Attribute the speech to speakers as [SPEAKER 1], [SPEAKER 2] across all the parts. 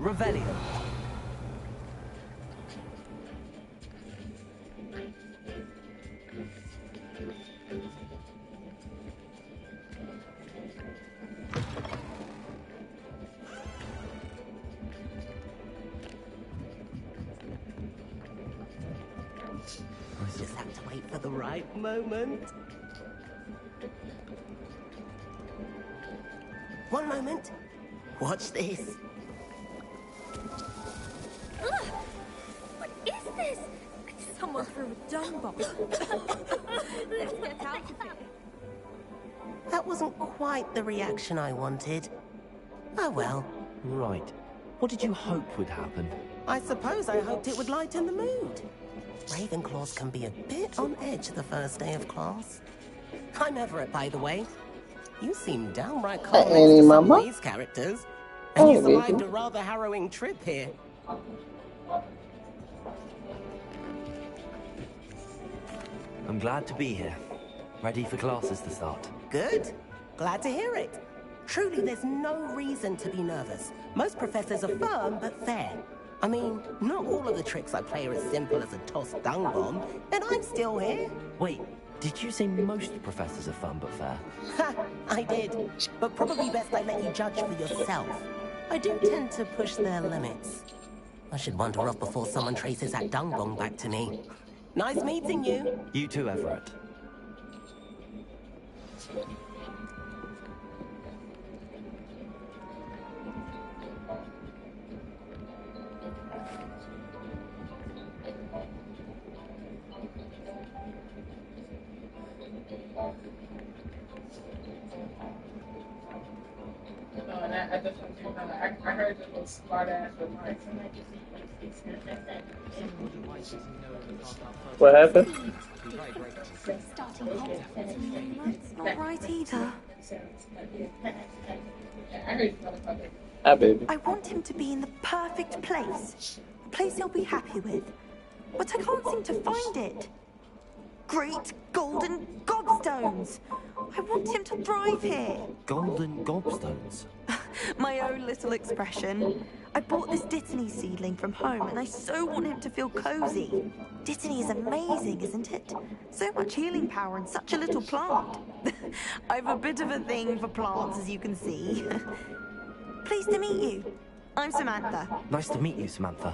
[SPEAKER 1] Revelio.
[SPEAKER 2] Just have to wait for the right moment. One moment. Watch this.
[SPEAKER 3] Ugh! What is this? Someone threw a dung bomb. Let's get out of here.
[SPEAKER 2] That wasn't quite the reaction I wanted. Oh well.
[SPEAKER 1] Right. What did you hope would happen?
[SPEAKER 2] I suppose I hoped it would lighten the mood. Ravenclaws can be a bit on edge the first day of class. I'm Everett, by the way. You seem downright calm next to some of these characters. And you survived a rather harrowing trip here.
[SPEAKER 1] I'm glad to be here. Ready for classes to start.
[SPEAKER 2] Good. Glad to hear it. Truly, there's no reason to be nervous. Most professors are firm but fair. I mean, not all of the tricks I play are as simple as a tossed dung bomb, and I'm still here.
[SPEAKER 1] Wait, did you say most professors are fun but fair?
[SPEAKER 2] Ha! I did. But probably best I let you judge for yourself. I do tend to push their limits. I should wander off before someone traces that dung bomb back to me. Nice meeting you.
[SPEAKER 1] You too, Everett.
[SPEAKER 4] I just want you to know, I heard the little smart ass remarks.
[SPEAKER 5] What happened?
[SPEAKER 3] Starting hot. That's not right either.
[SPEAKER 4] I heard you, motherfucker.
[SPEAKER 5] Hi, baby.
[SPEAKER 6] I want him to be in the perfect place. A place he'll be happy with. But I can't seem to find it. Great golden gobstones! I want him to thrive here.
[SPEAKER 1] Golden gobstones?
[SPEAKER 6] My own little expression. I bought this Dittany seedling from home and I so want him to feel cozy. Dittany is amazing, isn't it? So much healing power in such a little plant. I've a bit of a thing for plants, as you can see. Pleased to meet you. I'm Samantha.
[SPEAKER 1] Nice to meet you, Samantha.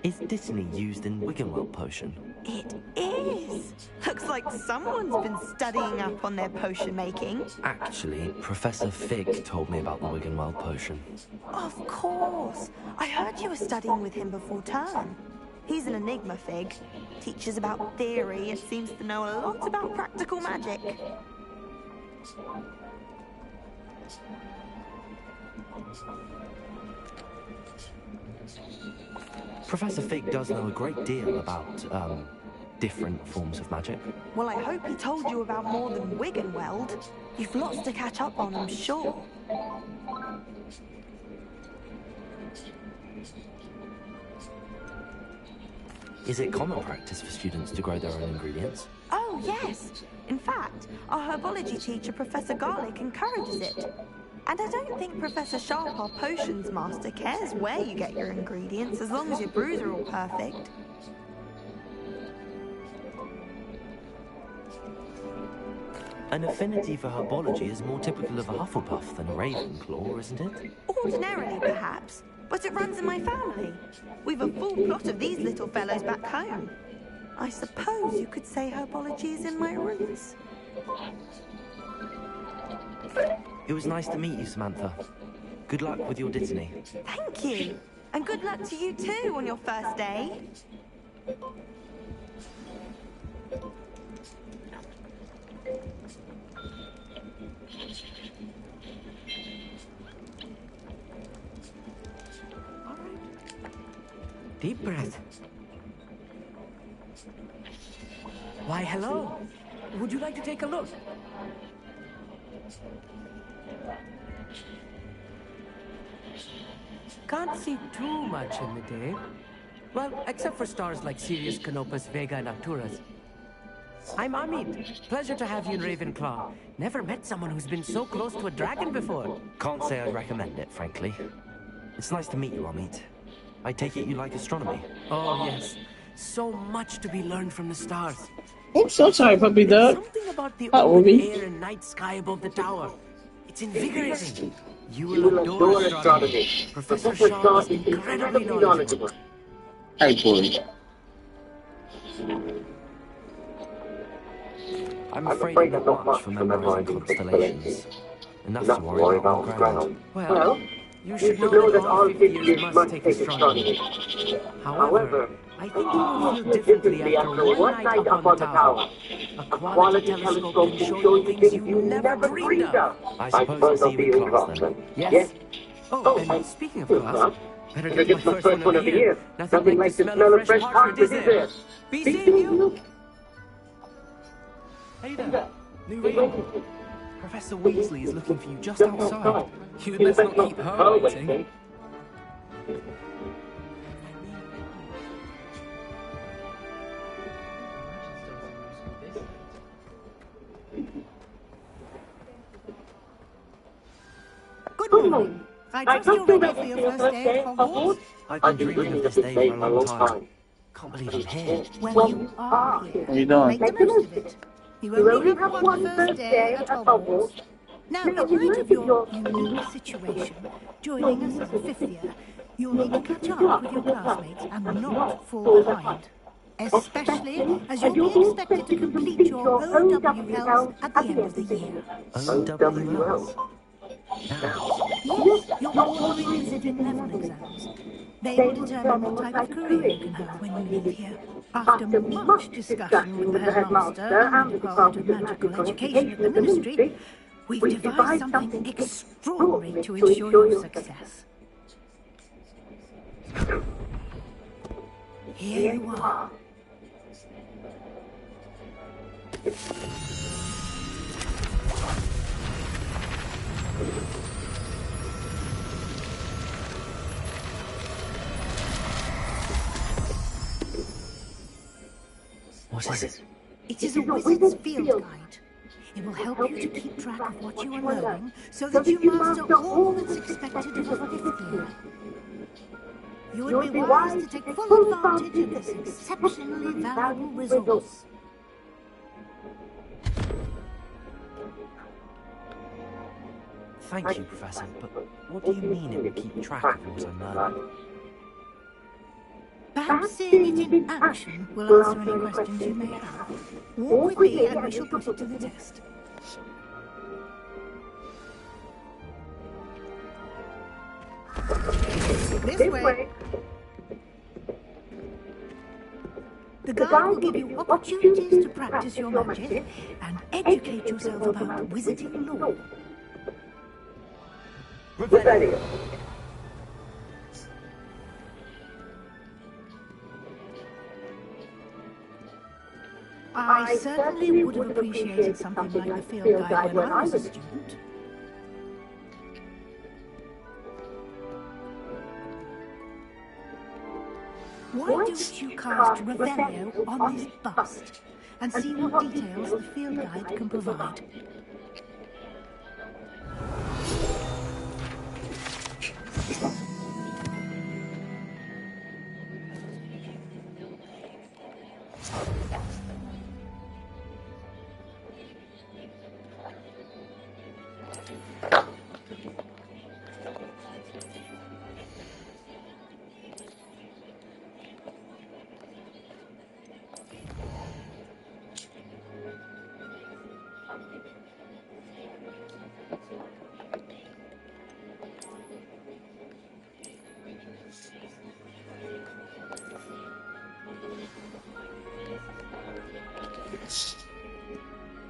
[SPEAKER 1] Is Dittany used in Wiggenweld potion?
[SPEAKER 6] It is. Looks like someone's been studying up on their potion making.
[SPEAKER 1] Actually, Professor Fig told me about the Wiggenweld potion.
[SPEAKER 6] Of course. I heard you were studying with him before term. He's an enigma, Fig. Teaches about theory and seems to know a lot about practical magic.
[SPEAKER 1] Professor Fig does know a great deal about, different forms of magic.
[SPEAKER 6] Well, I hope he told you about more than Wiggenweld. You've lots to catch up on, I'm sure.
[SPEAKER 1] Is it common practice for students to grow their own ingredients?
[SPEAKER 6] Oh, yes. In fact, our herbology teacher, Professor Garlick, encourages it. And I don't think Professor Sharp, our potions master, cares where you get your ingredients, as long as your brews are all perfect.
[SPEAKER 1] An affinity for herbology is more typical of a Hufflepuff than a Ravenclaw, isn't it?
[SPEAKER 6] Ordinarily, perhaps, but it runs in my family. We've a full plot of these little fellows back home. I suppose you could say herbology is in my roots.
[SPEAKER 1] It was nice to meet you, Samantha. Good luck with your Dittany.
[SPEAKER 6] Thank you. And good luck to you too on your first day.
[SPEAKER 7] Deep breath. Why, hello. Would you like to take a look? Can't see too much in the day. Well, except for stars like Sirius, Canopus, Vega, and Arcturus. I'm Amit. Pleasure to have you in Ravenclaw. Never met someone who's been so close to a dragon before.
[SPEAKER 1] Can't say I'd recommend it, frankly. It's nice to meet you, Amit. I take it you like astronomy.
[SPEAKER 7] Oh, yes. So much to be learned from the stars.
[SPEAKER 5] I'm so sorry, puppy
[SPEAKER 7] There's
[SPEAKER 5] dog.
[SPEAKER 7] something about the
[SPEAKER 5] Hi,
[SPEAKER 7] open
[SPEAKER 5] Obi.
[SPEAKER 7] air and night sky above the tower. It's invigorating. You will adore astronomy. Professor Shaw is incredibly knowledgeable.
[SPEAKER 5] Hi, boy.
[SPEAKER 1] I'm afraid I'm not much for memorizing constellations. Enough to worry about on the ground.
[SPEAKER 7] Well, you should know that all fifth years must take astronomy. However, I think you will feel differently after one night up on the tower. A quality telescope can show you things you never dreamed of.
[SPEAKER 1] I suppose I'll see you in class then.
[SPEAKER 7] Yes. Oh, and speaking of class, better get my first one of the year. Nothing like the smell of fresh parchment, is there? Be seeing you.
[SPEAKER 1] Hey there, new Raven. Professor Weasley is looking for you just outside. You'd best not keep her waiting.
[SPEAKER 8] Good morning. I trust you're ready for your first day at Hogwarts?
[SPEAKER 1] I've been dreaming of this day for a long time. Can't believe I'm here.
[SPEAKER 8] Well, you are here.
[SPEAKER 5] How you doing?
[SPEAKER 8] Make the most of it. You only have one first day at Hogwarts. Now, in light of your unique situation, joining us as a fifth year, you'll need to catch up with your classmates and not fall behind. Especially as you'll be expected to complete your OWLs at the end of the year.
[SPEAKER 1] OWLs?
[SPEAKER 8] Yes, your ordinary visiting level exams. They will determine what type of career you can have when you leave here. After much discussion with the headmaster and the Department of Magical Education at the Ministry, we've devised something extraordinary to ensure your success. Here you are.
[SPEAKER 1] What is it?
[SPEAKER 8] It is a wizard's field guide. It will help you to keep track of what you are learning so that you master all that's expected of a fifth year. You would be wise to take full advantage of this exceptionally valuable resource.
[SPEAKER 1] Thank you, Professor, but what do you mean it will keep track of what I'm learning?
[SPEAKER 8] Perhaps seeing it in action will answer any questions you may have. Walk with me and we shall put it to the test. This way. The guide will give you opportunities to practice your magic and educate yourself about wizarding lore.
[SPEAKER 1] Ready.
[SPEAKER 8] I certainly would have appreciated something like the field guide when I was a student. Why don't you cast Revelio on this bust and see what details the field guide can provide?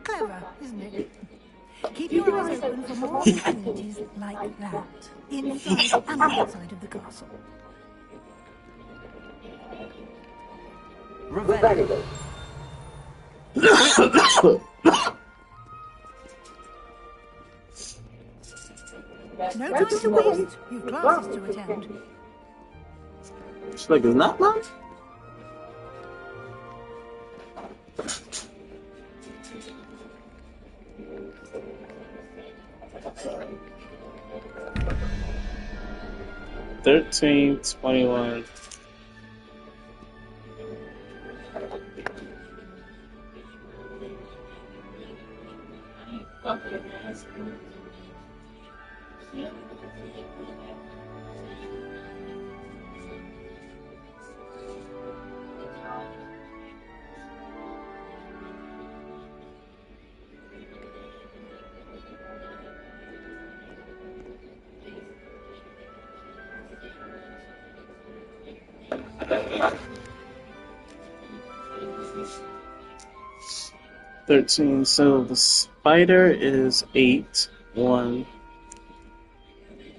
[SPEAKER 8] Clever, isn't it? Keep your eyes open for more opportunities like that, inside and outside of the castle.
[SPEAKER 1] Revelio.
[SPEAKER 8] No time to waste. You've classes to attend.
[SPEAKER 5] It's like it's not now? 13, 21. So the spider is 8, 1,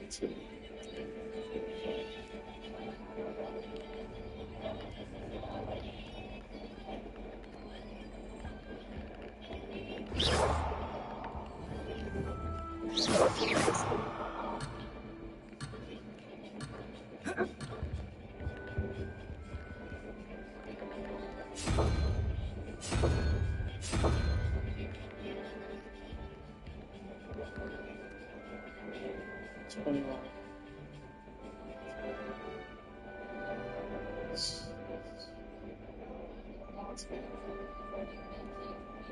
[SPEAKER 5] 2.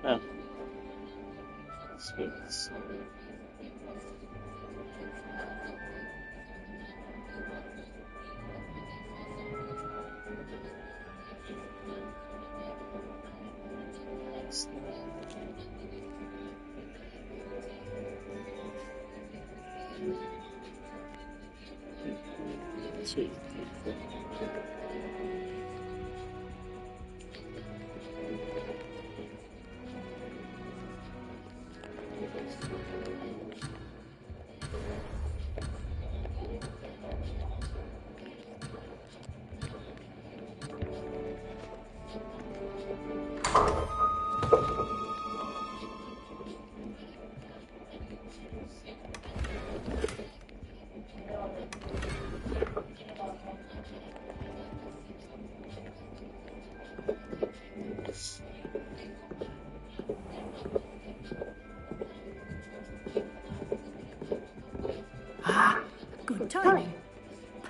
[SPEAKER 5] Oh. Sweet. Sweet.
[SPEAKER 8] Good timing.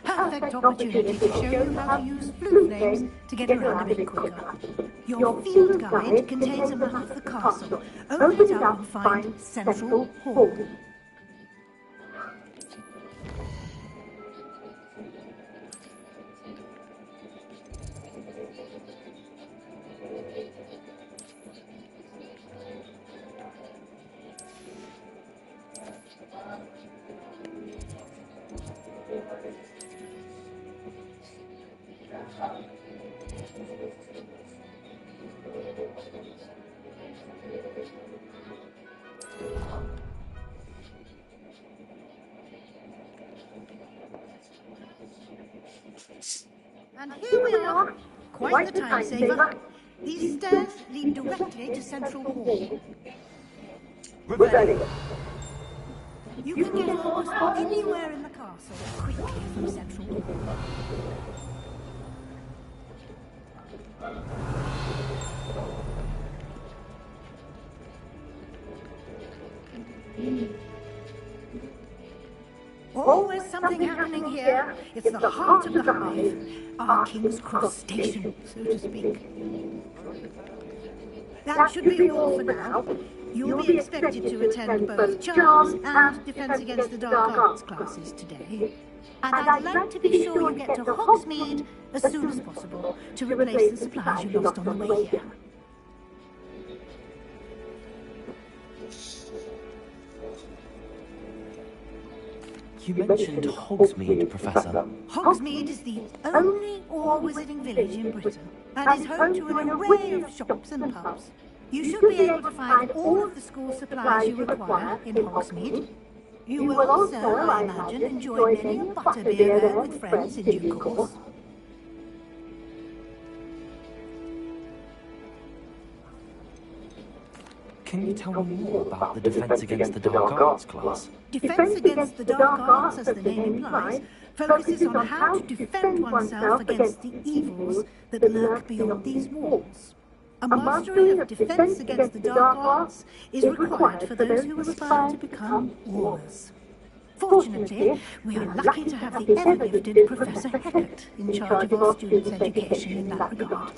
[SPEAKER 8] Perfect opportunity to show you how to use blue flames to get around a bit quicker. Your field guide contains a map of the castle. Open it up and find Central Hall. And here we are, quite the time saver. These stairs lead directly to Central Hall.
[SPEAKER 2] Ready.
[SPEAKER 8] You can get almost anywhere in the castle quickly from Central Hall. Always something happening here. It's the heart of the hive, our King's Cross station, so to speak. That should be all for now. You'll be expected to attend both Charms and Defense Against the Dark Arts classes today. And I'd like to be sure you get to Hogsmeade as soon as possible to replace the supplies you lost on the way here.
[SPEAKER 1] You mentioned Hogsmeade, Professor.
[SPEAKER 8] Hogsmeade is the only all-wizarding village in Britain and is home to an array of shops and pubs. You should be able to find all of the school supplies you require in Hogsmeade. You will also, I imagine, enjoy many a butterbeer there with friends in due course.
[SPEAKER 1] Can you tell me more about the Defense Against the Dark Arts class?
[SPEAKER 8] Defense Against the Dark Arts, as the name implies, focuses on how to defend oneself against the evils that lurk beyond these walls. A mastery of Defense Against the Dark Arts is required for those who aspire to become warriors. Fortunately, we are lucky to have the ever-gifted Professor Heckert in charge of our students' education in that regard.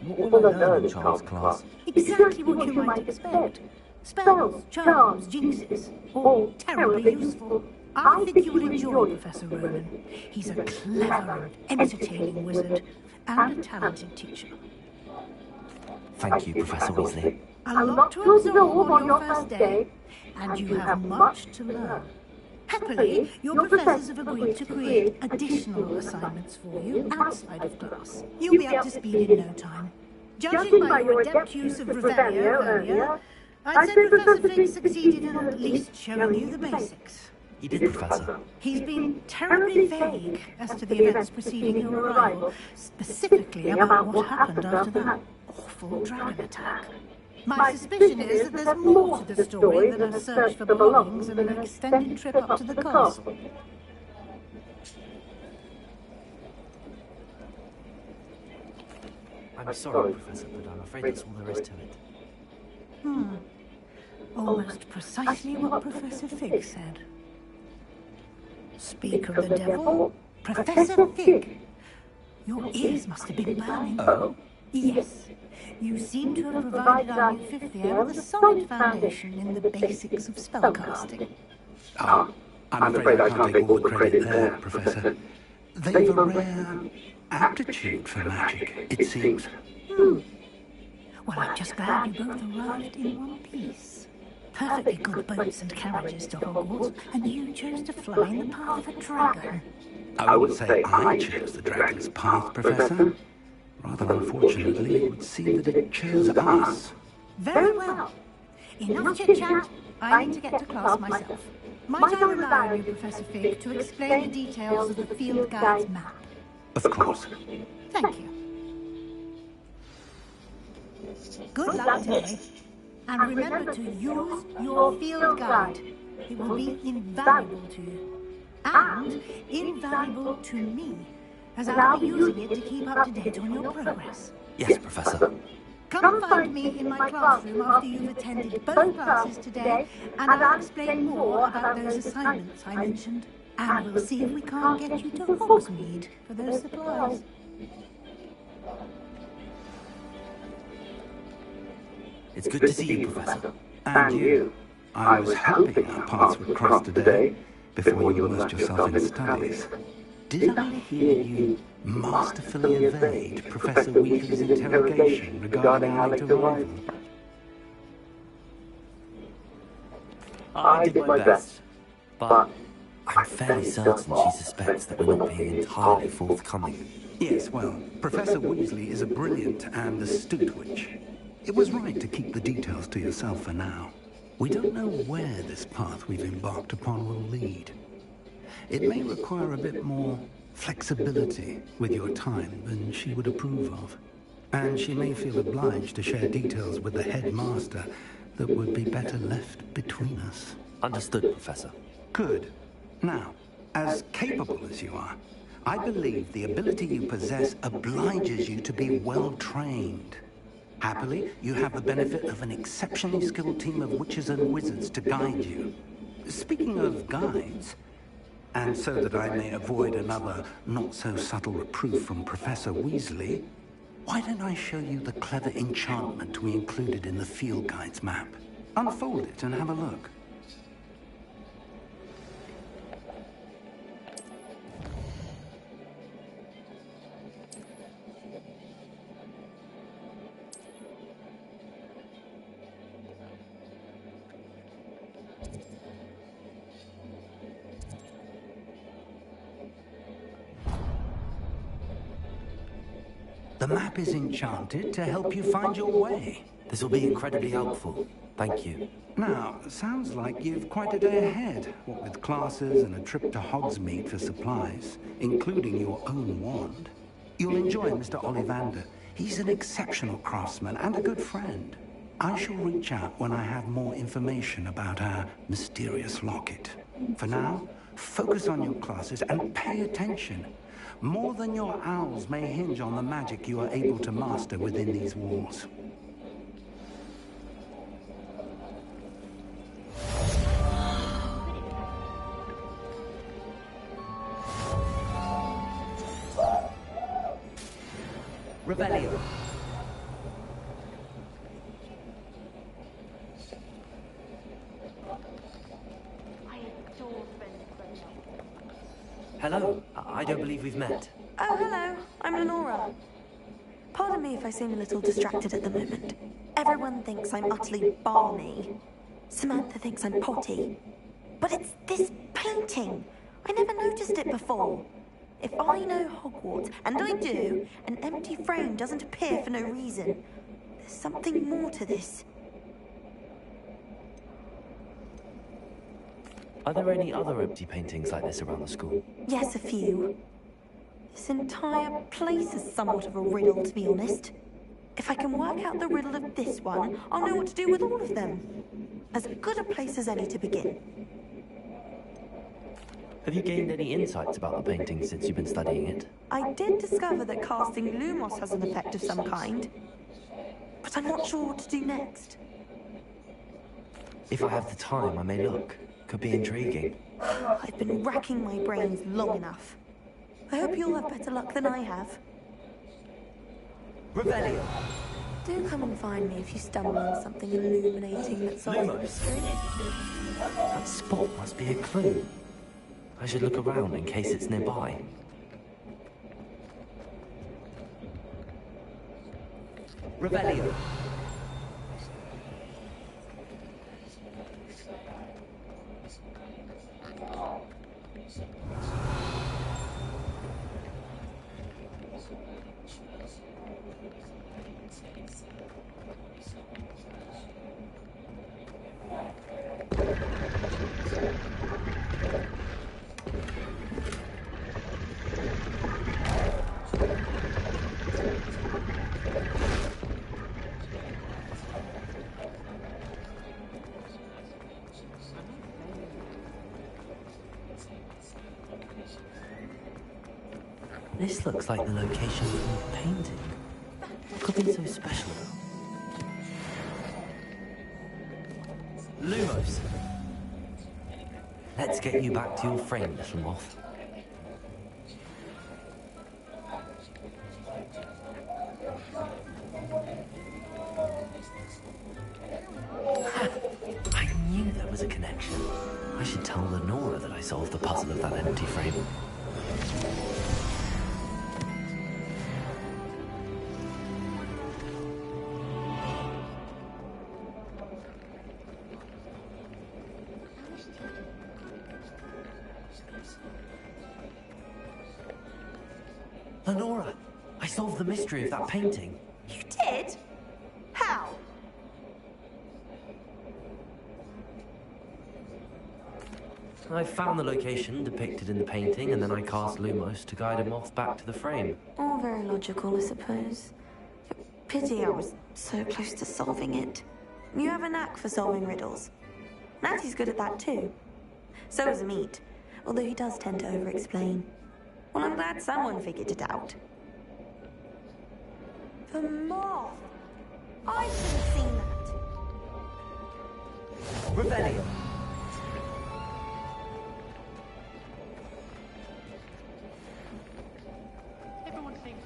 [SPEAKER 1] What will I learn in Charles' class?
[SPEAKER 8] Exactly what you might expect. Spells, charms, jinxes, all terribly useful. I think you will enjoy Professor Ronan. He's a clever and entertaining wizard and a talented teacher.
[SPEAKER 1] Thank you, Professor Weasley.
[SPEAKER 8] A lot to absorb on your first day, and you have much to learn. Happily, your professors have agreed to create additional assignments for you outside of class. You'll be up to speed in no time. Judging by your adept use of Revelio earlier, I'd say Professor Fig succeeded in at least showing you the basics.
[SPEAKER 1] He did, Professor.
[SPEAKER 8] He's been terribly vague as to the events preceding your arrival, specifically about what happened after that awful dragon attack. My suspicion is that there's more to the story than a search for belongings and an extended trip up to the castle.
[SPEAKER 1] I'm sorry, Professor, but I'm afraid that's all there is to it.
[SPEAKER 8] Almost precisely what Professor Fig said. Speak of the devil, Professor Fig. Your ears must have been burning.
[SPEAKER 1] Oh?
[SPEAKER 8] Yes. You seem to have provided our new fifth year with a solid foundation in the basics of spellcasting.
[SPEAKER 9] I'm afraid I can't take all the credit there, Professor. They've a rare aptitude for magic, it seems.
[SPEAKER 8] Well, I'm just glad you both arrived in one piece. Perfectly good boats and carriages to Hogwarts, and you chose to fly in the path of a dragon.
[SPEAKER 9] I wouldn't say I chose the dragon's path, Professor. Rather unfortunately, it would seem that it chose us.
[SPEAKER 8] Very well. Enough chit-chat. I need to get to class myself. Might I rely on you, Professor Fig, to explain the details of the field guide's map?
[SPEAKER 9] Of course.
[SPEAKER 8] Thank you. Good luck today. And remember to use your field guide. It will be invaluable to you. And invaluable to me, as I'll be using it to keep up to date on your progress.
[SPEAKER 1] Yes, Professor.
[SPEAKER 8] Come find me in my classroom after you've attended both classes today, and I'll explain more about those assignments I mentioned. And we'll see if we can't get you to Hogsmeade for those supplies.
[SPEAKER 1] It's good to see you, Professor.
[SPEAKER 9] And you. I was hoping our paths would cross today, before you immersed yourself in studies. Did I hear you masterfully evade Professor Weasley's interrogation regarding our late arrival?
[SPEAKER 1] I did my best, but I'm fairly certain she suspects that we're not being entirely forthcoming.
[SPEAKER 9] Yes, well, Professor Weasley is a brilliant and astute witch. It was right to keep the details to yourself for now. We don't know where this path we've embarked upon will lead. It may require a bit more flexibility with your time than she would approve of. And she may feel obliged to share details with the headmaster that would be better left between us.
[SPEAKER 1] Understood, Professor.
[SPEAKER 9] Good. Now, as capable as you are, I believe the ability you possess obliges you to be well trained. Happily, you have the benefit of an exceptionally skilled team of witches and wizards to guide you. Speaking of guides, and so that I may avoid another not-so-subtle reproof from Professor Weasley, why don't I show you the clever enchantment we included in the field guide's map? Unfold it and have a look. The map is enchanted to help you find your way.
[SPEAKER 1] This will be incredibly helpful. Thank you.
[SPEAKER 9] Now, sounds like you've quite a day ahead, what with classes and a trip to Hogsmeade for supplies, including your own wand. You'll enjoy Mr. Ollivander. He's an exceptional craftsman and a good friend. I shall reach out when I have more information about our mysterious locket. For now, focus on your classes and pay attention. More than your owls may hinge on the magic you are able to master within these walls.
[SPEAKER 1] Revelio. Hello. I don't believe we've met.
[SPEAKER 6] Oh, hello. I'm Lenora. Pardon me if I seem a little distracted at the moment. Everyone thinks I'm utterly balmy. Samantha thinks I'm potty. But it's this painting. I never noticed it before. If I know Hogwarts, and I do, an empty frame doesn't appear for no reason. There's something more to this.
[SPEAKER 1] Are there any other empty paintings like this around the school?
[SPEAKER 6] Yes, a few. This entire place is somewhat of a riddle, to be honest. If I can work out the riddle of this one, I'll know what to do with all of them. As good a place as any to begin.
[SPEAKER 1] Have you gained any insights about the painting since you've been studying it?
[SPEAKER 6] I did discover that casting Lumos has an effect of some kind, but I'm not sure what to do next.
[SPEAKER 1] If I have the time, I may look. Could be intriguing.
[SPEAKER 6] I've been racking my brains long enough. I hope you'll have better luck than I have.
[SPEAKER 1] Revelio.
[SPEAKER 6] Do come and find me if you stumble on something illuminating that solves the mystery.
[SPEAKER 1] That spot must be a clue. I should look around in case it's nearby. Revelio. This looks like the location from the painting. What could be so special? Lumos! Let's get you back to your frame, little moth. I knew there was a connection. I should tell Lenora that I solved the puzzle of that empty frame. Lenora, I solved the mystery of that painting.
[SPEAKER 6] You did? How?
[SPEAKER 1] I found the location depicted in the painting, and then I cast Lumos to guide a moth back to the frame.
[SPEAKER 6] All very logical, I suppose. Pity I was so close to solving it. You have a knack for solving riddles. Natty's good at that too. So is Meat, although he does tend to over-explain. Well, I'm glad someone figured it out. The moth! I should have seen that.
[SPEAKER 1] Revelio.
[SPEAKER 4] Everyone thinks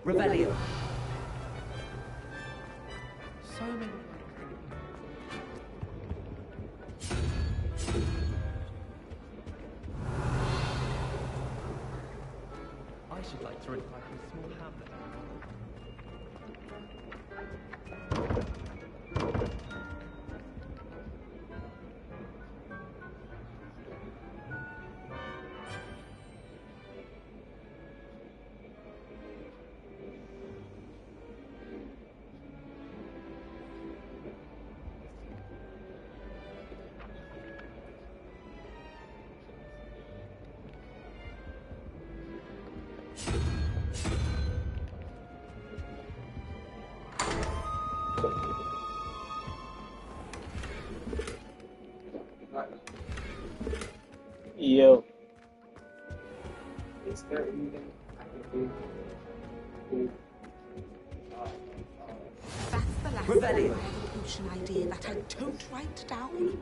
[SPEAKER 1] Revelio. so many. I should like to retire from a small hamlet.
[SPEAKER 5] Yo.
[SPEAKER 4] It's their eating. I can do.
[SPEAKER 10] That's the last
[SPEAKER 1] Rebellion.
[SPEAKER 10] potion idea that I don't write down.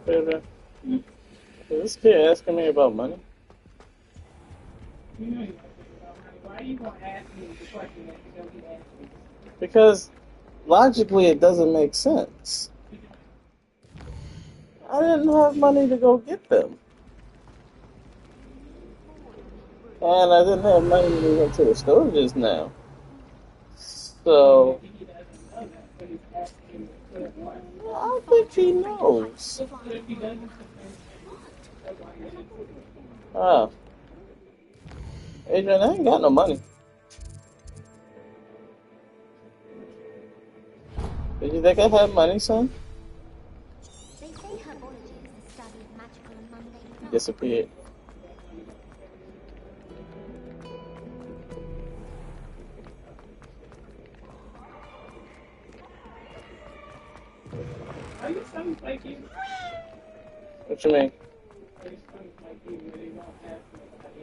[SPEAKER 5] Is this kid asking me about money?
[SPEAKER 4] You know you want to about money. Why are you going to ask me the question that you don't be asking?
[SPEAKER 5] Because logically it doesn't make sense. I didn't have money to go get them. And I didn't have money to go to the store just now. So, I think he knows. Oh. Adrian, I ain't got no money. Did you think I had money, son?
[SPEAKER 3] They say herbology is the study of magical and mundane
[SPEAKER 5] He
[SPEAKER 3] plants.
[SPEAKER 5] disappeared.
[SPEAKER 4] Are you something like you?
[SPEAKER 5] What you mean?
[SPEAKER 4] Are you something like you where they won't ask me about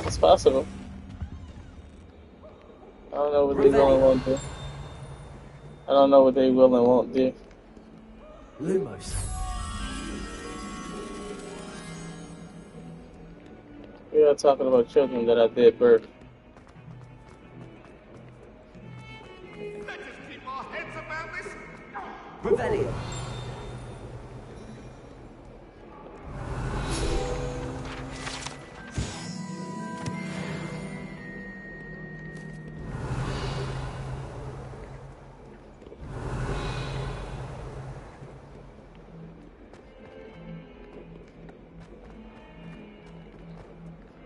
[SPEAKER 4] it?
[SPEAKER 5] It's possible. I don't know what they will and won't do. I don't know what they will and won't do.
[SPEAKER 1] Lumos.
[SPEAKER 5] We are talking about children that I did birth.
[SPEAKER 11] Let us keep our heads about this.
[SPEAKER 1] Rebellion.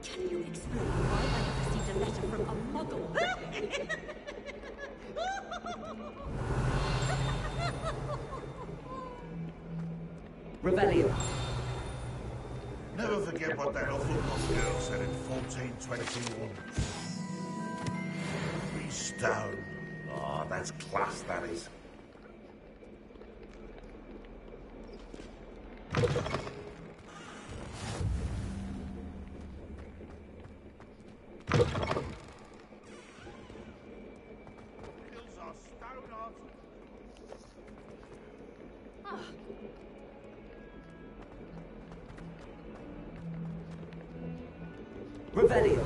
[SPEAKER 10] Can you explain why I have received a letter from a muggle?
[SPEAKER 1] Rebellion.
[SPEAKER 11] Never forget what that awful girl said in 1421. Be stone. Oh, that's class, that is. Hills are stone art.
[SPEAKER 1] Rebellion.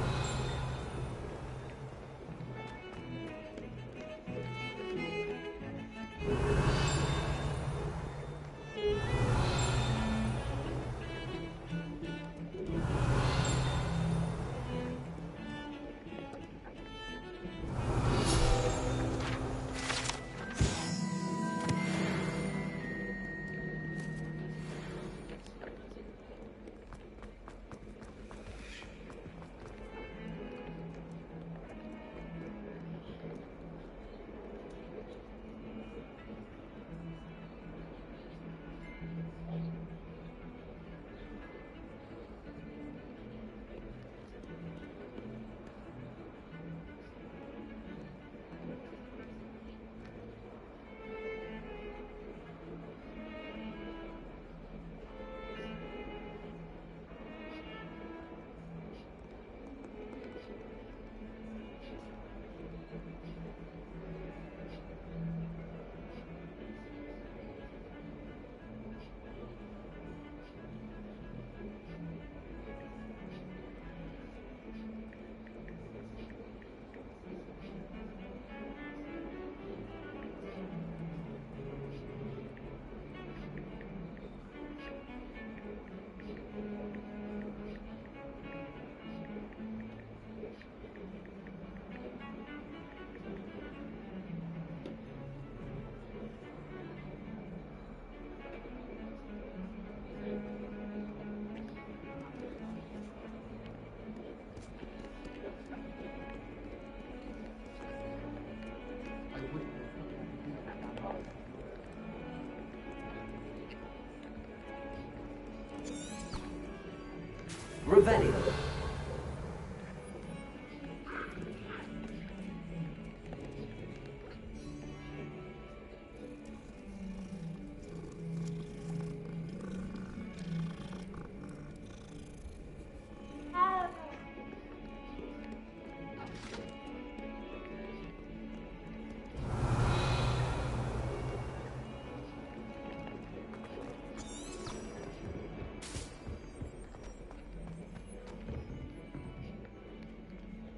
[SPEAKER 1] Revelio.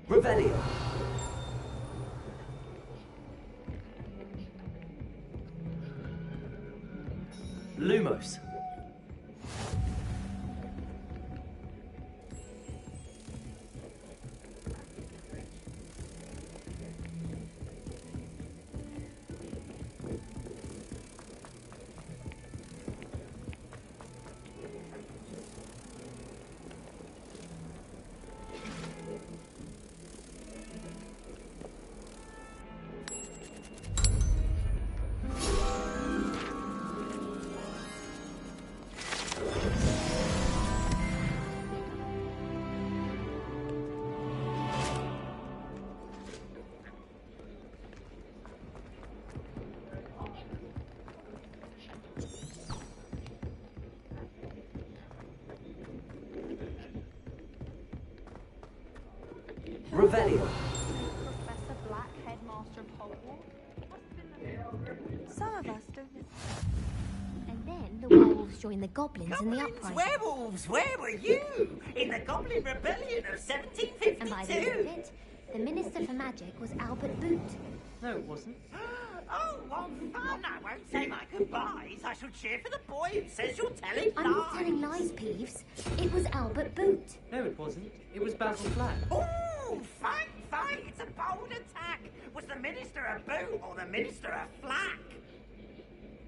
[SPEAKER 1] Revelio. Lumos. Revelio.
[SPEAKER 6] Professor Black, headmaster of Hogwarts? Some of us don't.
[SPEAKER 10] And then the werewolves joined the goblins in the uprising.
[SPEAKER 12] Werewolves, where were you? In the Goblin Rebellion of 1752.
[SPEAKER 10] And by the end of it, the Minister for Magic was Albert Boot.
[SPEAKER 12] No, it wasn't. Oh, what fun! I won't say my goodbyes. I shall cheer for the boy who says you're telling lies.
[SPEAKER 10] I'm not telling lies, Peeves. It was Albert Boot.
[SPEAKER 1] No, it wasn't. It was Basil Flack.
[SPEAKER 12] Oh, fight! It's a bold attack. Was the Minister a Boot or the Minister a Flack?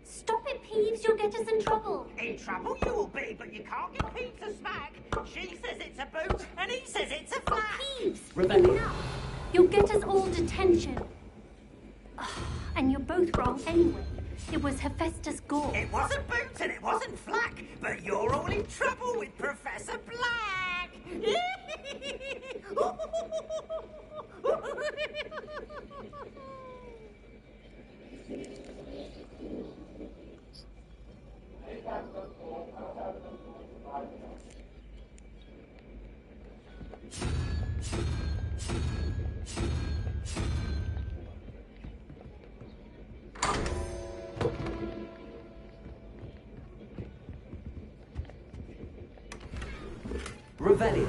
[SPEAKER 10] Stop it, Peeves. You'll get us in trouble.
[SPEAKER 12] In trouble you will be, but you can't give Peeves a smack. She says it's a Boot, and he says it's a Flack.
[SPEAKER 10] Peeves!
[SPEAKER 1] Revelio.
[SPEAKER 10] Enough. You'll get us all detention. And you're both wrong anyway. It was Hephaestus Gore.
[SPEAKER 12] It wasn't Boot and it wasn't Flack, but you're all in trouble with Professor Black.
[SPEAKER 1] Revelio.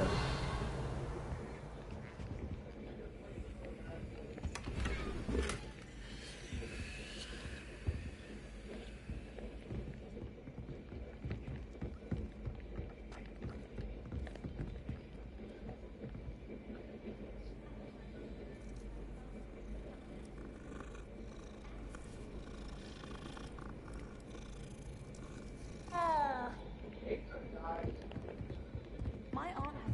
[SPEAKER 6] My aunt has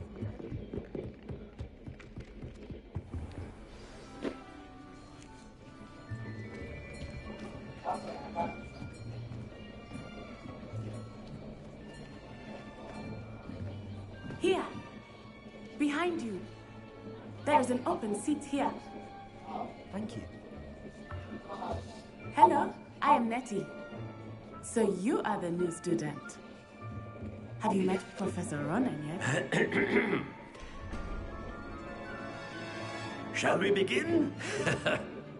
[SPEAKER 13] Here, behind you. There's an open seat here.
[SPEAKER 1] Thank you.
[SPEAKER 13] Hello, I am Nettie. So you are the new student. Have you met Professor Ronan yet?
[SPEAKER 14] Shall we begin?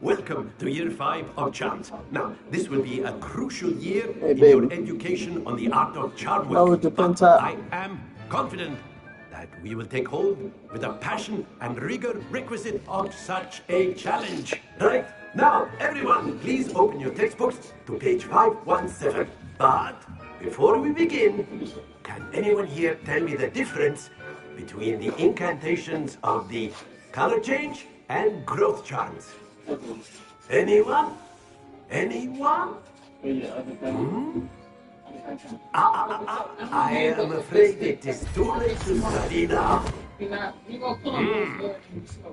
[SPEAKER 14] Welcome to year 5 of charms. Now, this will be a crucial year in your education on the art of charm work. But I am confident that we will take hold with the passion and rigor requisite of such a challenge. Right? Now, everyone, please open your textbooks to page 517. But before we begin, can anyone here tell me the difference between the incantations of the color change and growth charms? Anyone? Anyone? Hmm? I am afraid it is too late to study now.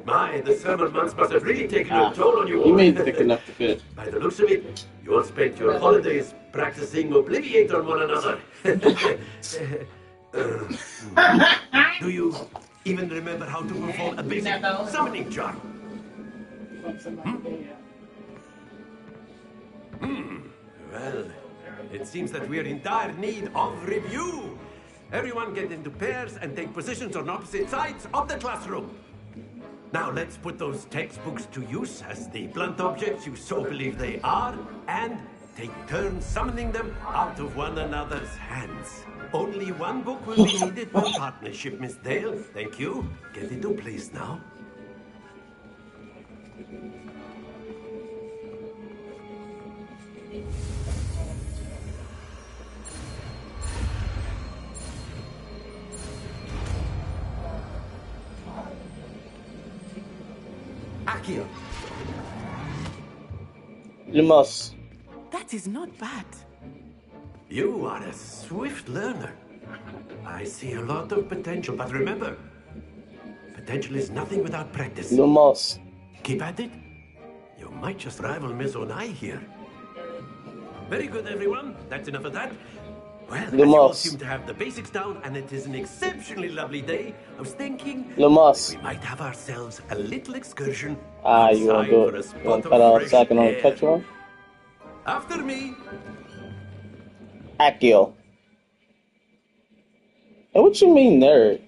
[SPEAKER 14] My, the summer months must have really taken a toll on you all.
[SPEAKER 5] You made thick enough to fit.
[SPEAKER 14] By the looks of it, you all spent your holidays practicing Obliviate on one another. Do you even remember how to perform a basic summoning charm? Well, it seems that we're in dire need of review. Everyone get into pairs and take positions on opposite sides of the classroom. Now let's put those textbooks to use as the blunt objects you so believe they are, and take turns summoning them out of one another's hands. Only one book will be needed per partnership, Miss Dale. Thank you. Get into place now. Akio.
[SPEAKER 5] Lumos.
[SPEAKER 13] That is not bad.
[SPEAKER 14] You are a swift learner. I see a lot of potential, but remember, potential is nothing without practice.
[SPEAKER 5] Lumos.
[SPEAKER 14] Keep at it. You might just rival Miss Onai here. Very good, everyone. That's enough of that. Well, as you all seem to have the basics down, and it is an exceptionally lovely day, I was thinking we might have ourselves a little excursion
[SPEAKER 5] you want to do it? You want to cut off so I can only catch one?
[SPEAKER 14] After me.
[SPEAKER 5] Akio. Hey, what you mean, nerd?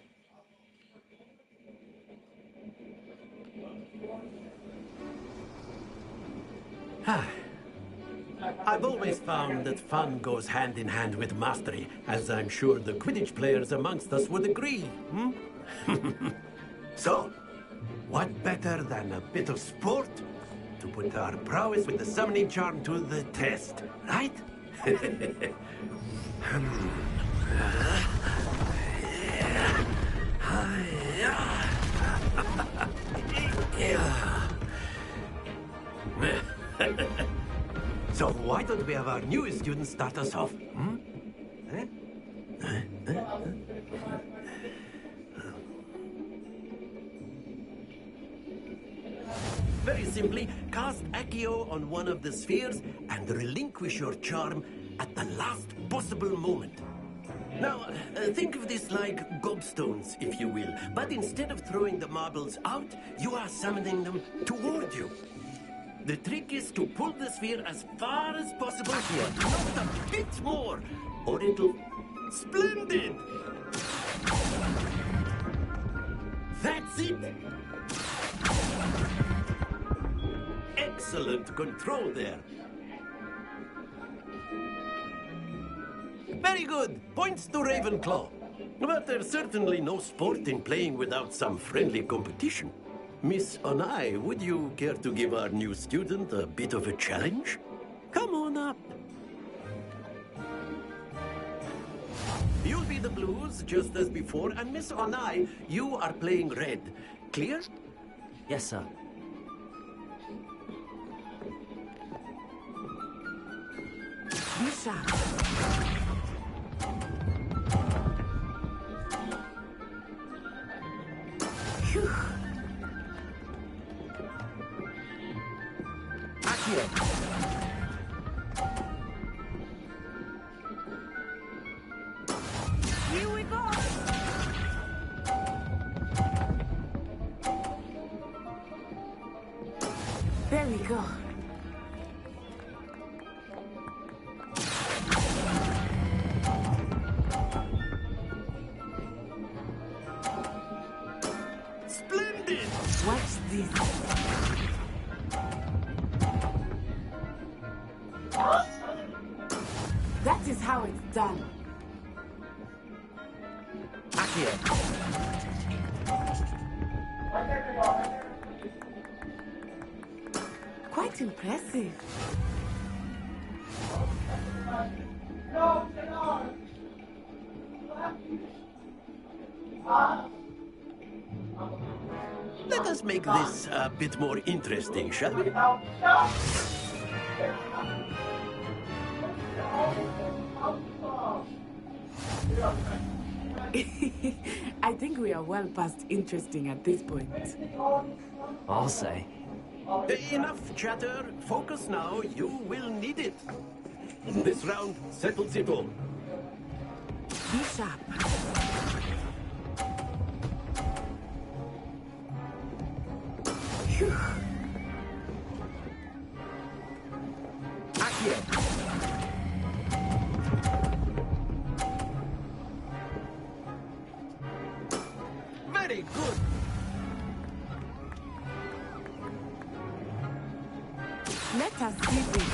[SPEAKER 14] I've always found that fun goes hand in hand with mastery, as I'm sure the Quidditch players amongst us would agree. So, what better than a bit of sport to put our prowess with the summoning charm to the test, right? So why don't we have our newest student start us off? Very simply, cast Accio on one of the spheres and relinquish your charm at the last possible moment. Now, think of this like gobstones, if you will, but instead of throwing the marbles out, you are summoning them toward you. The trick is to pull the sphere as far as possible here, not a bit more, or it'll... Splendid! That's it! Excellent control there. Very good. Points to Ravenclaw. But there's certainly no sport in playing without some friendly competition. Miss Onai, would you care to give our new student a bit of a challenge? Come on up. You'll be the blues, just as before, and Miss Onai, you are playing red. Clear?
[SPEAKER 1] Yes, sir.
[SPEAKER 13] Be sharp. Phew.
[SPEAKER 3] Here we go.
[SPEAKER 13] There we go.
[SPEAKER 14] Splendid!
[SPEAKER 13] Watch this. That is how it's done. Quite impressive.
[SPEAKER 14] Let us make this a bit more interesting, shall we?
[SPEAKER 13] I think we are well past interesting at this point.
[SPEAKER 1] I'll say.
[SPEAKER 14] Enough chatter. Focus now. You will need it. This round settles it all.
[SPEAKER 13] Be sharp.
[SPEAKER 12] good.
[SPEAKER 13] Let us see this.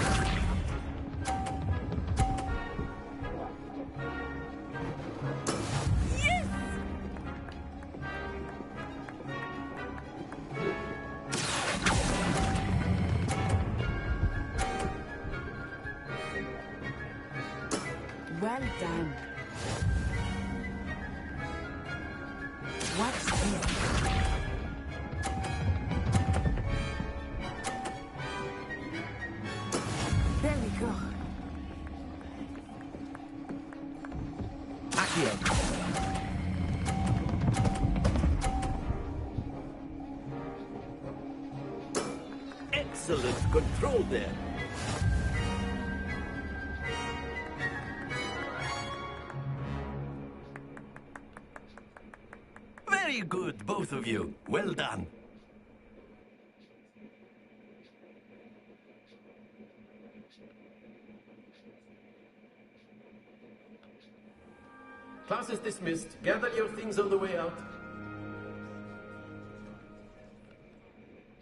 [SPEAKER 13] Yes! Well done. Watch this. There we go.
[SPEAKER 12] Accio. Excellent control there. Very good, both of you. Well done. Class is dismissed. Gather your things on the way out.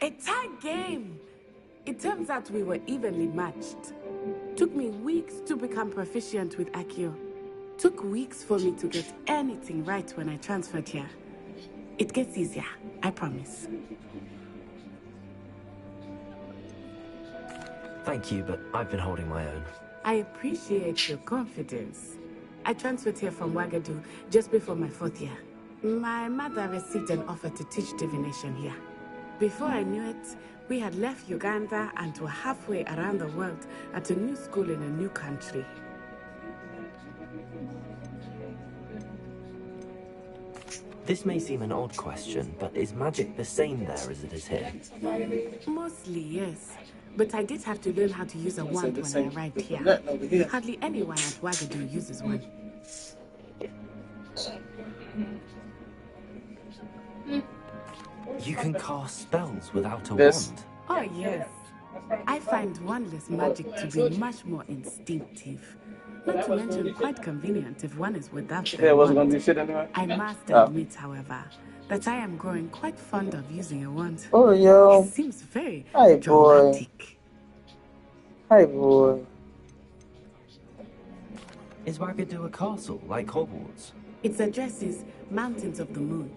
[SPEAKER 13] A tag game! It turns out we were evenly matched. Took me weeks to become proficient with Accio. Took weeks for me to get anything right when I transferred here. It gets easier, I promise.
[SPEAKER 1] Thank you, but I've been holding my own.
[SPEAKER 13] I appreciate your confidence. I transferred here from Ouagadougou just before my 4th year. My mother received an offer to teach divination here. Before I knew it, we had left Uganda and were halfway around the world at a new school in a new country.
[SPEAKER 1] This may seem an odd question, but is magic the same there as it is here?
[SPEAKER 13] Mostly, yes. But I did have to learn how to use a wand when I arrived here. Hardly anyone at Ouagadougou uses one.
[SPEAKER 1] You can cast spells without a wand?
[SPEAKER 13] Oh, yes. I find wandless magic to be much more instinctive. Not to mention quite convenient if one is without the wand. I must admit, however, that I am growing quite fond of using a wand.
[SPEAKER 5] Oh, yo.
[SPEAKER 13] It seems very
[SPEAKER 5] dramatic.
[SPEAKER 13] Boy.
[SPEAKER 5] Hi, boy.
[SPEAKER 1] Is Ouagadougou a castle, like Hogwarts?
[SPEAKER 13] Its address is Mountains of the Moon.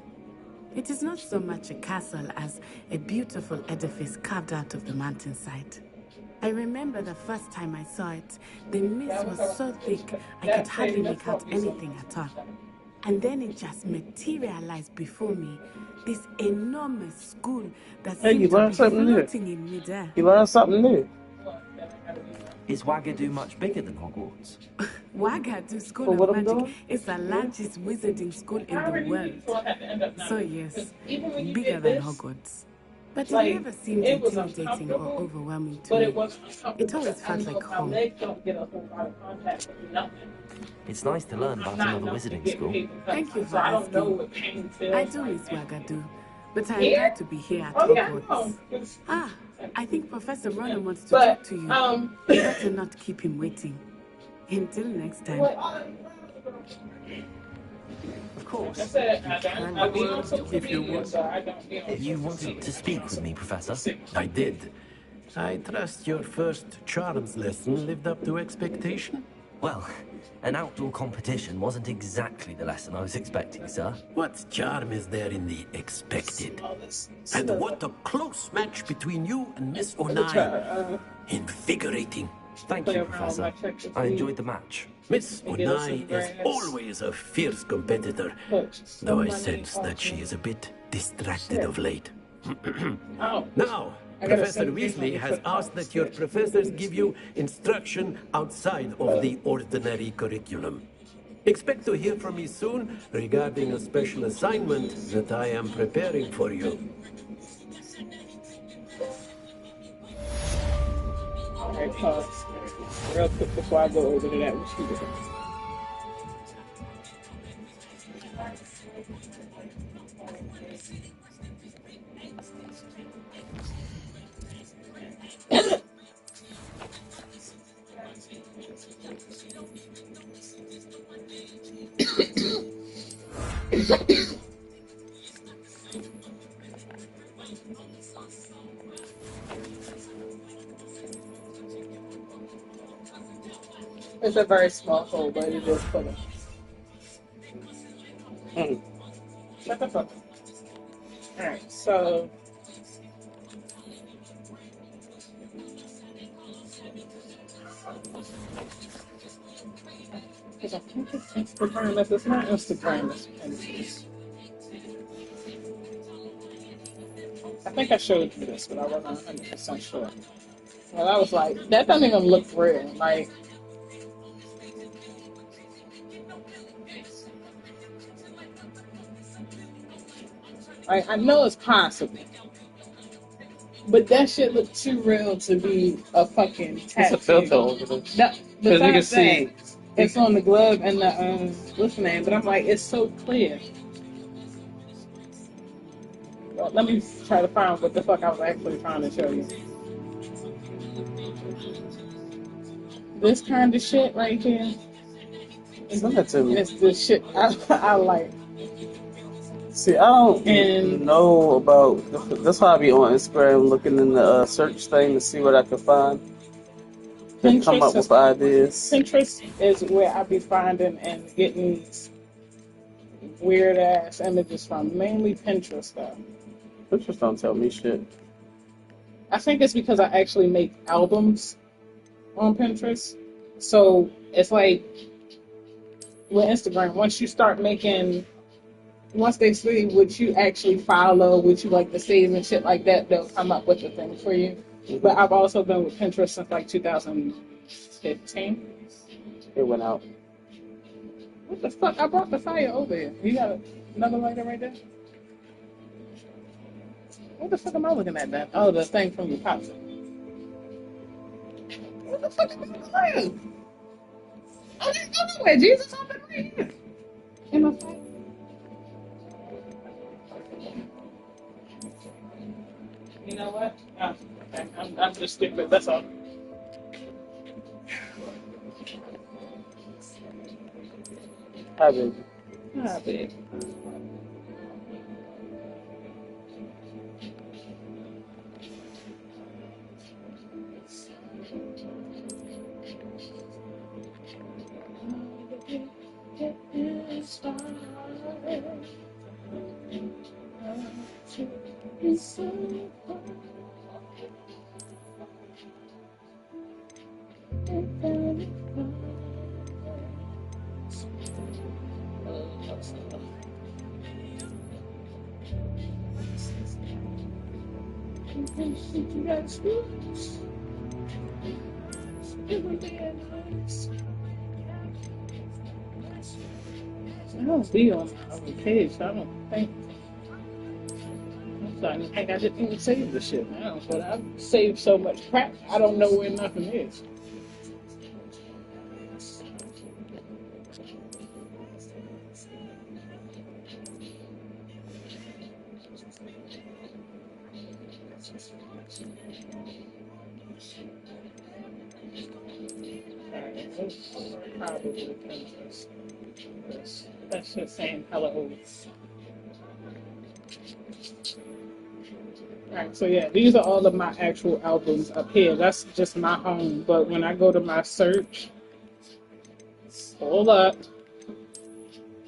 [SPEAKER 13] It is not so much a castle as a beautiful edifice carved out of the mountainside. I remember the first time I saw it, the mist was so thick I could hardly make out anything at all. And then it just materialized before me, this enormous school that seemed to be floating in midair.
[SPEAKER 5] You learned something new.
[SPEAKER 1] Is Ouagadougou much bigger than Hogwarts?
[SPEAKER 13] Ouagadougou School of Magic is the largest wizarding school in the world. So yes, bigger than Hogwarts. But it never seemed intimidating or overwhelming to me. It always felt like home.
[SPEAKER 1] It's nice to learn about another wizarding school.
[SPEAKER 13] Thank you for asking. I do miss Ouagadougou, but I am glad to be here at Hogwarts. Ah, I think Professor Ronan wants to talk to you. You better not keep him waiting. Until next time.
[SPEAKER 1] Of course.
[SPEAKER 14] If you would.
[SPEAKER 1] You wanted to speak with me, Professor?
[SPEAKER 14] I did. I trust your first charms lesson lived up to expectation?
[SPEAKER 1] Well, an outdoor competition wasn't exactly the lesson I was expecting, sir.
[SPEAKER 14] What charm is there in the expected? And what a close match between you and Miss Onai. Invigorating.
[SPEAKER 1] Thank you, Professor. I enjoyed the match.
[SPEAKER 14] Miss Onai is always a fierce competitor, though I sense that she is a bit distracted of late. Now, Professor Weasley has asked that your professors give you instruction outside of the ordinary curriculum. Expect to hear from me soon regarding a special assignment that I am preparing for you.
[SPEAKER 4] Alright, pause. Real quick before I go over to that, what you doing? It's a very small hole, but it is pulling. Shut the fuck up. Alright, so. Because I think it's Instagram. If it's not Instagram, it's Pinterest. I think I showed you this, but I wasn't 100% sure. Well, I was like, that doesn't even look real. Like, I know it's possible. But that shit look too real to be a fucking tattoo.
[SPEAKER 5] It's a filter over this.
[SPEAKER 4] Because you can see. It's on the glove and the, what's the name? But I'm like, it's so clear. Well, let me try to find what the fuck I was actually trying to show you. This kind of shit right here.
[SPEAKER 5] Send that to me.
[SPEAKER 4] It's the shit I like.
[SPEAKER 5] See, I don't know about. That's why I be on Instagram looking in the search thing to see what I can find. To come up with ideas.
[SPEAKER 4] Pinterest is where I be finding and getting these weird ass images from. Mainly Pinterest stuff.
[SPEAKER 5] Pinterest don't tell me shit.
[SPEAKER 4] I think it's because I actually make albums on Pinterest. So it's like with Instagram, once they see what you actually follow, what you like to save and shit like that, they'll come up with the thing for you. Mm-hmm. But I've also been with Pinterest since like 2015.
[SPEAKER 5] It went out.
[SPEAKER 4] What the fuck? I brought the fire over here. You got another lighter right there? What the fuck am I looking at then? Oh, the thing from your pocket. What the fuck am I looking at? Oh, there's nowhere. Jesus, I've been right here. In my fire. You know what? Oh, okay. I'm just stupid. That's all.
[SPEAKER 5] Hi, baby.
[SPEAKER 4] Hi, baby. I don't see on the page, so I don't think. I'm starting to think I didn't even save the shit now, but I've saved so much crap, I don't know where nothing is. Probably Pinterest. That's just saying hello. Alright, so yeah, these are all of my actual albums up here. That's just my home. But when I go to my search, hold up,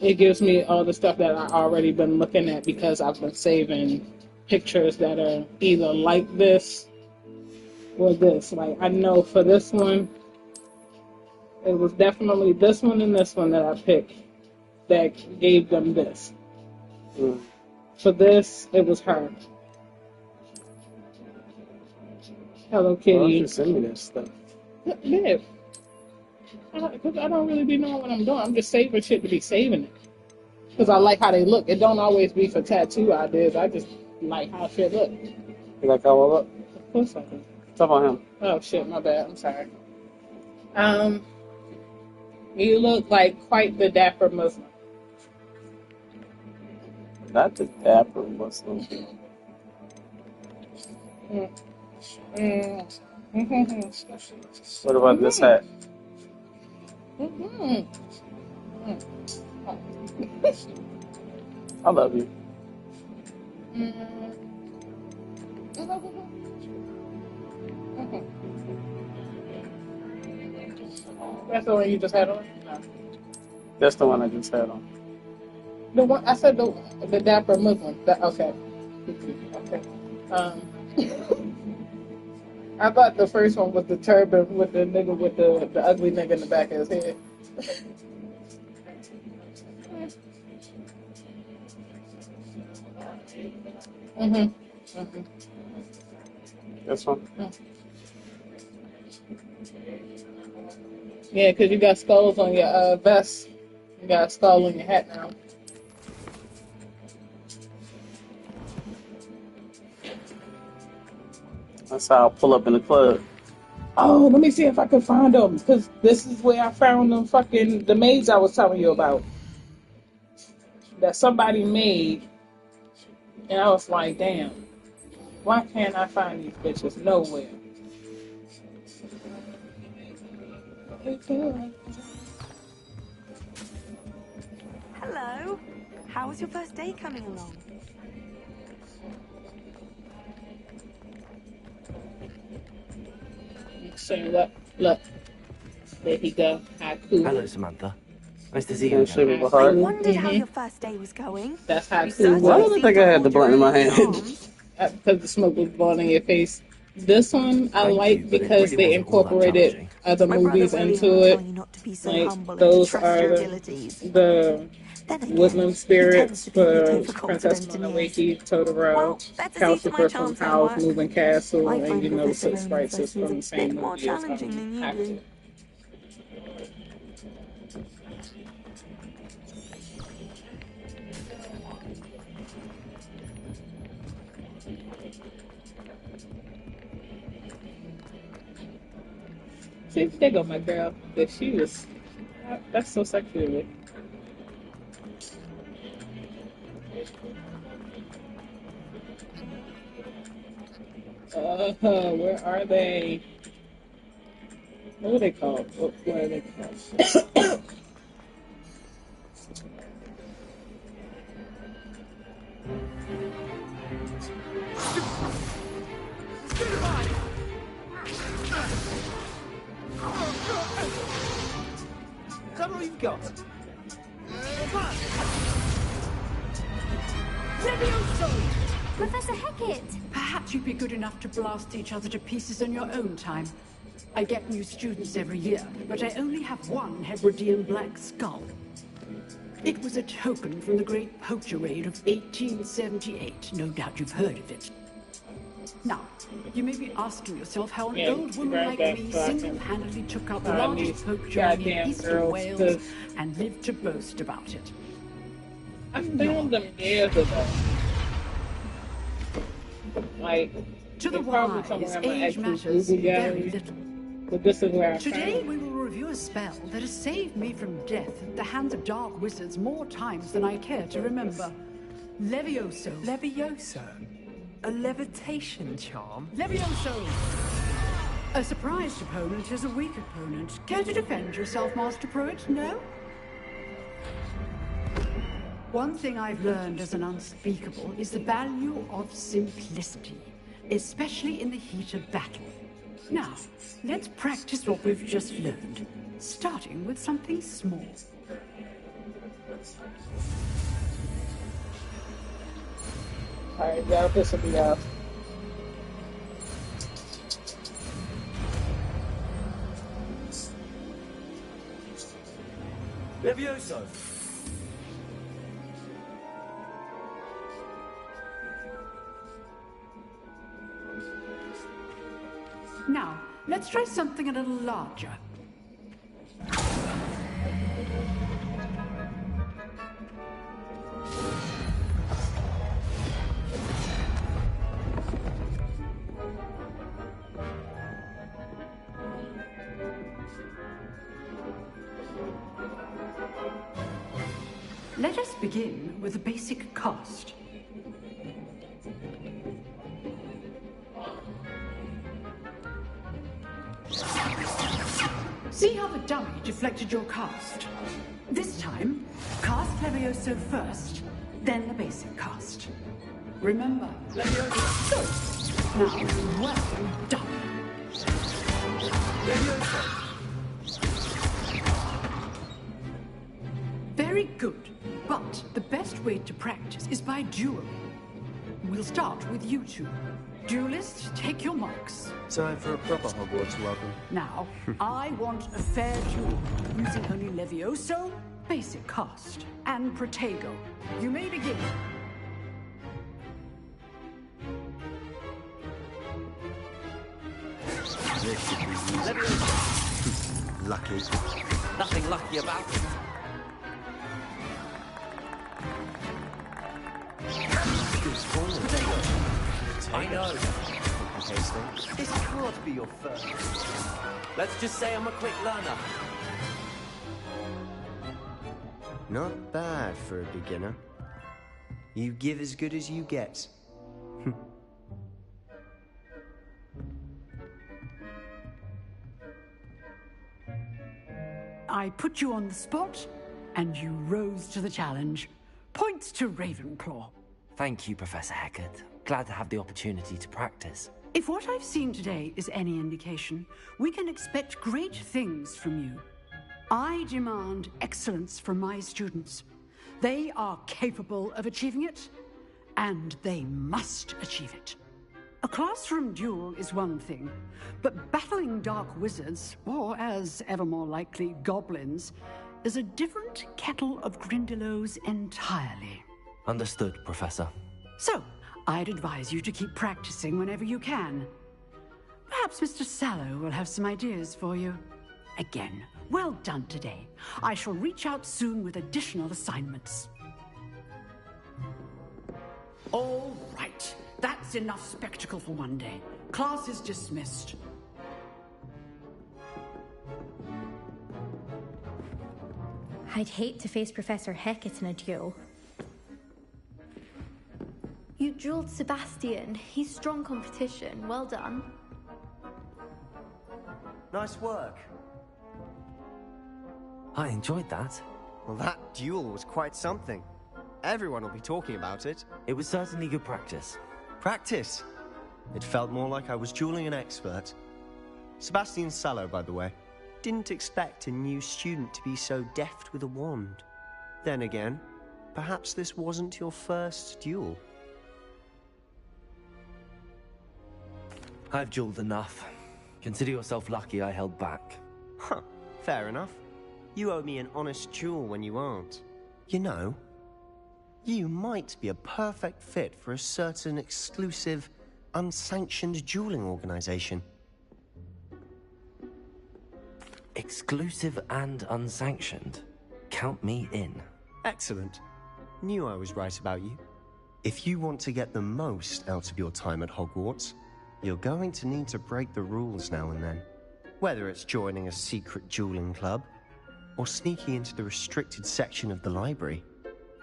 [SPEAKER 4] it gives me all the stuff that I already been looking at because I've been saving pictures that are either like this or this. Like I know for this one, it was definitely this one and this one that I picked that gave them this. For this, it was her. Hello Kitty.
[SPEAKER 5] Why don't you send me that stuff?
[SPEAKER 4] Yeah. Because I don't really be knowing what I'm doing. I'm just saving shit to be saving it. Because I like how they look. It don't always be for tattoo ideas. I just like how shit look.
[SPEAKER 5] You like how I look?
[SPEAKER 4] Of course I do.
[SPEAKER 5] Talk about him.
[SPEAKER 4] Oh shit, my bad. I'm sorry. You look like quite the dapper Muslim.
[SPEAKER 5] Not the dapper Muslim. What about this hat? I love you.
[SPEAKER 4] That's the one you just had on? No.
[SPEAKER 5] That's the one I just had on.
[SPEAKER 4] The one I said the dapper Muslim. Okay. Okay. I thought the first one was the turban with the nigga with the ugly nigga in the back of his head.
[SPEAKER 5] This one?
[SPEAKER 4] Yeah, because you got skulls on your vest. You got a skull on your hat now.
[SPEAKER 5] That's how I'll pull up in the club.
[SPEAKER 4] Oh, let me see if I can find them. Because this is where I found them the maids I was telling you about. That somebody made. And I was like, damn. Why can't I find these bitches nowhere?
[SPEAKER 6] Hello. How was your first day coming along?
[SPEAKER 4] So look. There he go. Haiku.
[SPEAKER 1] Hello, Samantha. Nice to see you again.
[SPEAKER 6] I wondered how your first day was going.
[SPEAKER 4] That's Haiku.
[SPEAKER 5] Why did I think I had the blunt in my hand?
[SPEAKER 4] Because the smoke was blowing in your face. This one I like because they incorporated other movies into it. Like those are the Woodland Spirits for Princess Mononoke, Totoro, Calcifer from Howl's Moving Castle, and you know Six Sprites is from the same movie as Haiku. See, there go my girl. But she was, that's so sexy to me. Where are they? What are they called? What are they called?
[SPEAKER 7] Is that all you've got?
[SPEAKER 10] Professor Hecat!
[SPEAKER 15] Perhaps you'd be good enough to blast each other to pieces in your own time. I get new students every year, but I only have one Hebridean black skull. It was a token from the Great Poacher Raid of 1878. No doubt you've heard of it. Now, you may be asking yourself how an old woman like me single-handedly took out the largest poacher in eastern Wales and lived to boast about it.
[SPEAKER 4] I found them years ago. Like,
[SPEAKER 15] to the wise, age matters very little.
[SPEAKER 4] But this is where I
[SPEAKER 15] Today we will review a spell that has saved me from death at the hands of dark wizards more times than I care to remember. Levioso.
[SPEAKER 7] Levioso? A levitation charm?
[SPEAKER 15] Levioso! A surprised opponent is a weak opponent. Care to defend yourself, Master Pruitt? No? One thing I've learned as an unspeakable is the value of simplicity, especially in the heat of battle. Now, let's practice what we've just learned, starting with something small.
[SPEAKER 4] Alright, now this will be off.
[SPEAKER 7] Levioso!
[SPEAKER 15] Now, let's try something a little larger. Let us begin with the basic cast. See how the dummy deflected your cast? This time, cast Levioso first, then the basic cast. Remember, Levioso. Now, well done.
[SPEAKER 7] Levioso.
[SPEAKER 15] Very good. But the best way to practice is by dueling. We'll start with you two. Duelists, take your marks.
[SPEAKER 16] Time for a proper Hogwarts welcome.
[SPEAKER 15] Now, I want a fair duel, using only Levioso, basic cast, and Protego. You may begin.
[SPEAKER 16] Lucky.
[SPEAKER 1] Nothing lucky about it. I know.
[SPEAKER 16] This can't be your first.
[SPEAKER 1] Let's just say I'm a quick learner.
[SPEAKER 16] Not bad for a beginner. You give as good as you get.
[SPEAKER 15] I put you on the spot, and you rose to the challenge. Points to Ravenclaw.
[SPEAKER 1] Thank you, Professor Hecat. Glad to have the opportunity to practice.
[SPEAKER 15] If what I've seen today is any indication, we can expect great things from you. I demand excellence from my students. They are capable of achieving it, and they must achieve it. A classroom duel is one thing, but battling dark wizards, or as ever more likely, goblins, is a different kettle of Grindylows entirely.
[SPEAKER 1] Understood, Professor.
[SPEAKER 15] So, I'd advise you to keep practicing whenever you can. Perhaps Mr. Sallow will have some ideas for you. Again, well done today. I shall reach out soon with additional assignments. All right. That's enough spectacle for one day. Class is dismissed.
[SPEAKER 3] I'd hate to face Professor Hecat in a duel. You dueled Sebastian. He's strong competition. Well done.
[SPEAKER 16] Nice work.
[SPEAKER 1] I enjoyed that.
[SPEAKER 16] Well, that duel was quite something. Everyone will be talking about it.
[SPEAKER 1] It was certainly good practice.
[SPEAKER 16] Practice? It felt more like I was dueling an expert. Sebastian Sallow, by the way. Didn't expect a new student to be so deft with a wand. Then again, perhaps this wasn't your first duel.
[SPEAKER 1] I've dueled enough. Consider yourself lucky I held back.
[SPEAKER 16] Huh, fair enough. You owe me an honest duel when you aren't. You know, you might be a perfect fit for a certain exclusive, unsanctioned dueling organization.
[SPEAKER 1] Exclusive and unsanctioned? Count me in.
[SPEAKER 16] Excellent. Knew I was right about you. If you want to get the most out of your time at Hogwarts, you're going to need to break the rules now and then. Whether it's joining a secret dueling club, or sneaking into the restricted section of the library,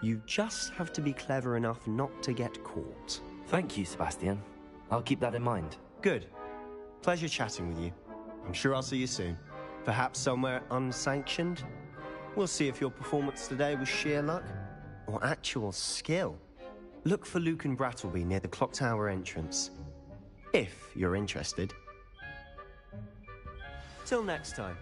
[SPEAKER 16] you just have to be clever enough not to get caught.
[SPEAKER 1] Thank you, Sebastian. I'll keep that in mind.
[SPEAKER 16] Good. Pleasure chatting with you. I'm sure I'll see you soon. Perhaps somewhere unsanctioned? We'll see if your performance today was sheer luck or actual skill. Look for Luke and Brattleby near the clock tower entrance, if you're interested. Till next time.